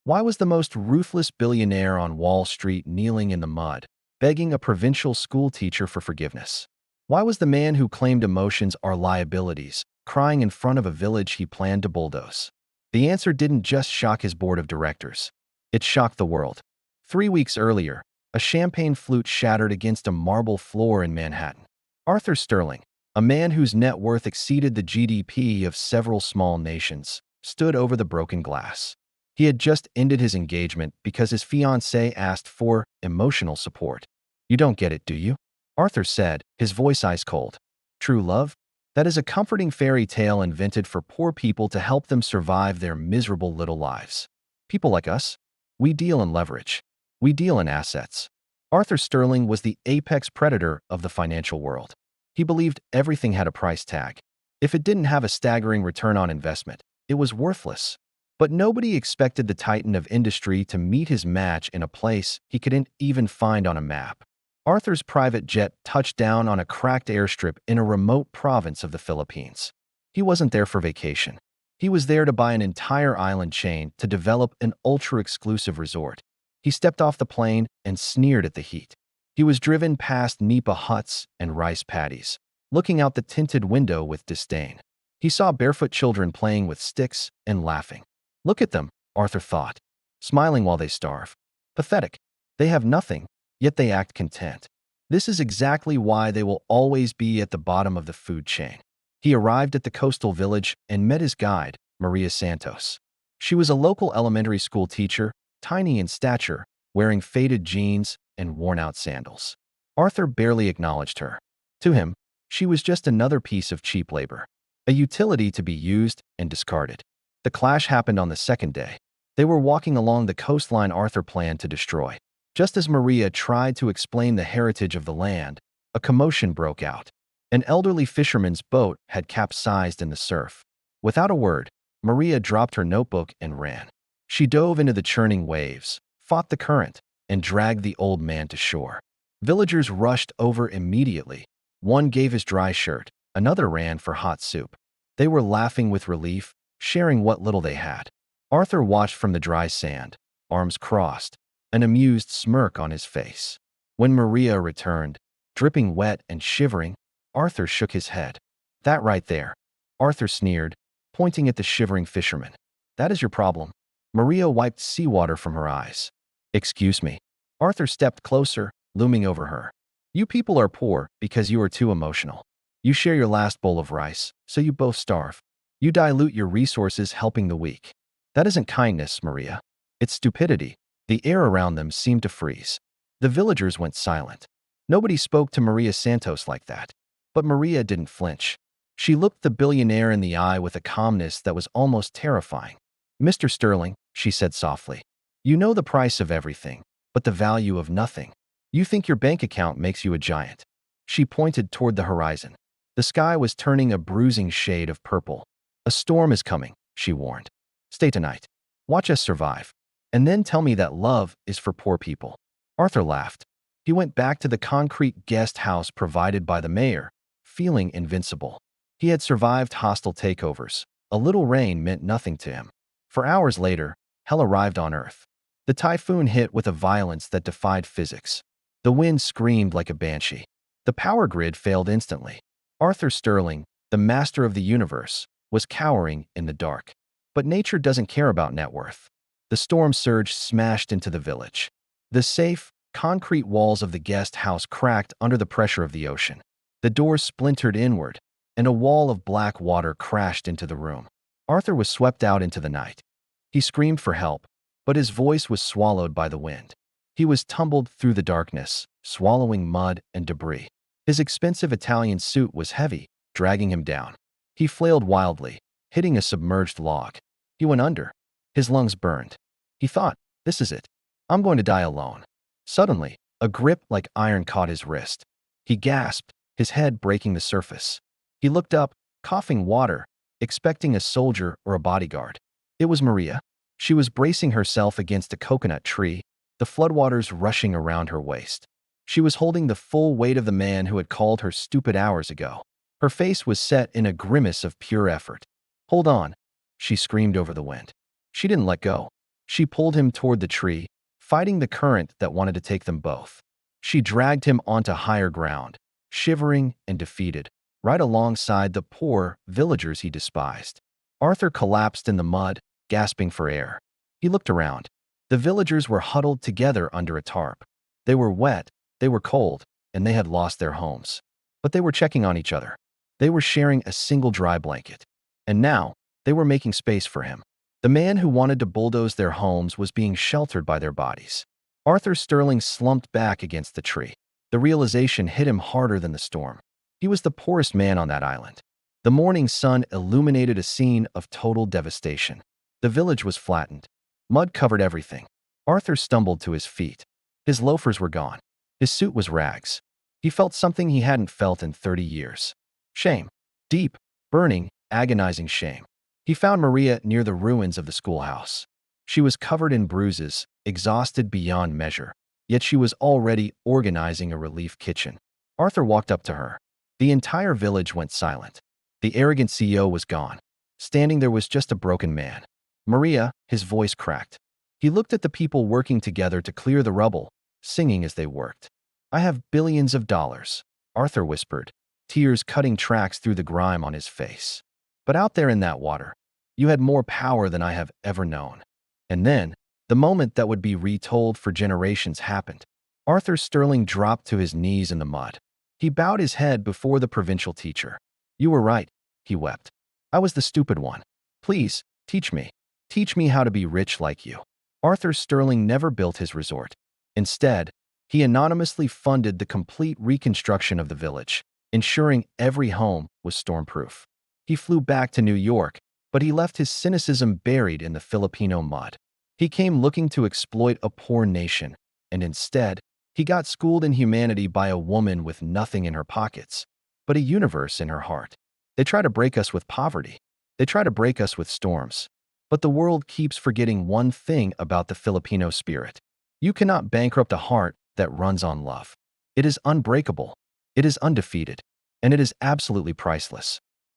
Why was the most ruthless billionaire on Wall Street kneeling in the mud, begging a provincial school teacher for forgiveness? Why was the man who claimed emotions are liabilities crying in front of a village he planned to bulldoze? The answer didn't just shock his board of directors. It shocked the world. 3 weeks earlier, a champagne flute shattered against a marble floor in Manhattan. Arthur Sterling, a man whose net worth exceeded the GDP of several small nations, stood over the broken glass. He had just ended his engagement because his fiancée asked for emotional support. "You don't get it, do you?" Arthur said, his voice ice cold. "True love? That is a comforting fairy tale invented for poor people to help them survive their miserable little lives. People like us? We deal in leverage. We deal in assets." Arthur Sterling was the apex predator of the financial world. He believed everything had a price tag. If it didn't have a staggering return on investment, it was worthless. But nobody expected the titan of industry to meet his match in a place he couldn't even find on a map. Arthur's private jet touched down on a cracked airstrip in a remote province of the Philippines. He wasn't there for vacation. He was there to buy an entire island chain to develop an ultra-exclusive resort. He stepped off the plane and sneered at the heat. He was driven past nipa huts and rice paddies, looking out the tinted window with disdain. He saw barefoot children playing with sticks and laughing. "Look at them," Arthur thought, "smiling while they starve. Pathetic. They have nothing, yet they act content. This is exactly why they will always be at the bottom of the food chain." He arrived at the coastal village and met his guide, Maria Santos. She was a local elementary school teacher, tiny in stature, wearing faded jeans and worn-out sandals. Arthur barely acknowledged her. To him, she was just another piece of cheap labor, a utility to be used and discarded. The clash happened on the second day. They were walking along the coastline Arthur planned to destroy. Just as Maria tried to explain the heritage of the land, a commotion broke out. An elderly fisherman's boat had capsized in the surf. Without a word, Maria dropped her notebook and ran. She dove into the churning waves, fought the current, and dragged the old man to shore. Villagers rushed over immediately. One gave his dry shirt, another ran for hot soup. They were laughing with relief, sharing what little they had. Arthur watched from the dry sand, arms crossed, an amused smirk on his face. When Maria returned, dripping wet and shivering, Arthur shook his head. "That right there," Arthur sneered, pointing at the shivering fisherman. "That is your problem." Maria wiped seawater from her eyes. "Excuse me." Arthur stepped closer, looming over her. "You people are poor because you are too emotional. You share your last bowl of rice, so you both starve. You dilute your resources helping the weak. That isn't kindness, Maria. It's stupidity." The air around them seemed to freeze. The villagers went silent. Nobody spoke to Maria Santos like that. But Maria didn't flinch. She looked the billionaire in the eye with a calmness that was almost terrifying. "Mr. Sterling," she said softly, "you know the price of everything, but the value of nothing. You think your bank account makes you a giant." She pointed toward the horizon. The sky was turning a bruising shade of purple. "A storm is coming," she warned. "Stay tonight. Watch us survive. And then tell me that love is for poor people." Arthur laughed. He went back to the concrete guest house provided by the mayor, feeling invincible. He had survived hostile takeovers. A little rain meant nothing to him. For hours later, hell arrived on Earth. The typhoon hit with a violence that defied physics. The wind screamed like a banshee. The power grid failed instantly. Arthur Sterling, the master of the universe, was cowering in the dark. But nature doesn't care about net worth. The storm surge smashed into the village. The safe, concrete walls of the guest house cracked under the pressure of the ocean. The doors splintered inward, and a wall of black water crashed into the room. Arthur was swept out into the night. He screamed for help, but his voice was swallowed by the wind. He was tumbled through the darkness, swallowing mud and debris. His expensive Italian suit was heavy, dragging him down. He flailed wildly, hitting a submerged log. He went under. His lungs burned. He thought, "This is it. I'm going to die alone." Suddenly, a grip like iron caught his wrist. He gasped, his head breaking the surface. He looked up, coughing water, expecting a soldier or a bodyguard. It was Maria. She was bracing herself against a coconut tree, the floodwaters rushing around her waist. She was holding the full weight of the man who had called her stupid hours ago. Her face was set in a grimace of pure effort. "Hold on," she screamed over the wind. She didn't let go. She pulled him toward the tree, fighting the current that wanted to take them both. She dragged him onto higher ground, shivering and defeated, right alongside the poor villagers he despised. Arthur collapsed in the mud, gasping for air. He looked around. The villagers were huddled together under a tarp. They were wet, they were cold, and they had lost their homes. But they were checking on each other. They were sharing a single dry blanket. And now, they were making space for him. The man who wanted to bulldoze their homes was being sheltered by their bodies. Arthur Sterling slumped back against the tree. The realization hit him harder than the storm. He was the poorest man on that island. The morning sun illuminated a scene of total devastation. The village was flattened. Mud covered everything. Arthur stumbled to his feet. His loafers were gone. His suit was rags. He felt something he hadn't felt in 30 years. Shame. Deep, burning, agonizing shame. He found Maria near the ruins of the schoolhouse. She was covered in bruises, exhausted beyond measure, yet she was already organizing a relief kitchen. Arthur walked up to her. The entire village went silent. The arrogant CEO was gone. Standing there was just a broken man. Maria, his voice cracked. He looked at the people working together to clear the rubble, singing as they worked. "I have billions of dollars," Arthur whispered, tears cutting tracks through the grime on his face. "But out there in that water, you had more power than I have ever known." And then, the moment that would be retold for generations happened. Arthur Sterling dropped to his knees in the mud. He bowed his head before the provincial teacher. "You were right," he wept. "I was the stupid one. Please, teach me. Teach me how to be rich like you." Arthur Sterling never built his resort. Instead, he anonymously funded the complete reconstruction of the village, ensuring every home was stormproof. He flew back to New York, but he left his cynicism buried in the Filipino mud. He came looking to exploit a poor nation, and instead, he got schooled in humanity by a woman with nothing in her pockets, but a universe in her heart. They try to break us with poverty. They try to break us with storms. But the world keeps forgetting one thing about the Filipino spirit. You cannot bankrupt a heart that runs on love. It is unbreakable. It is undefeated. And it is absolutely priceless.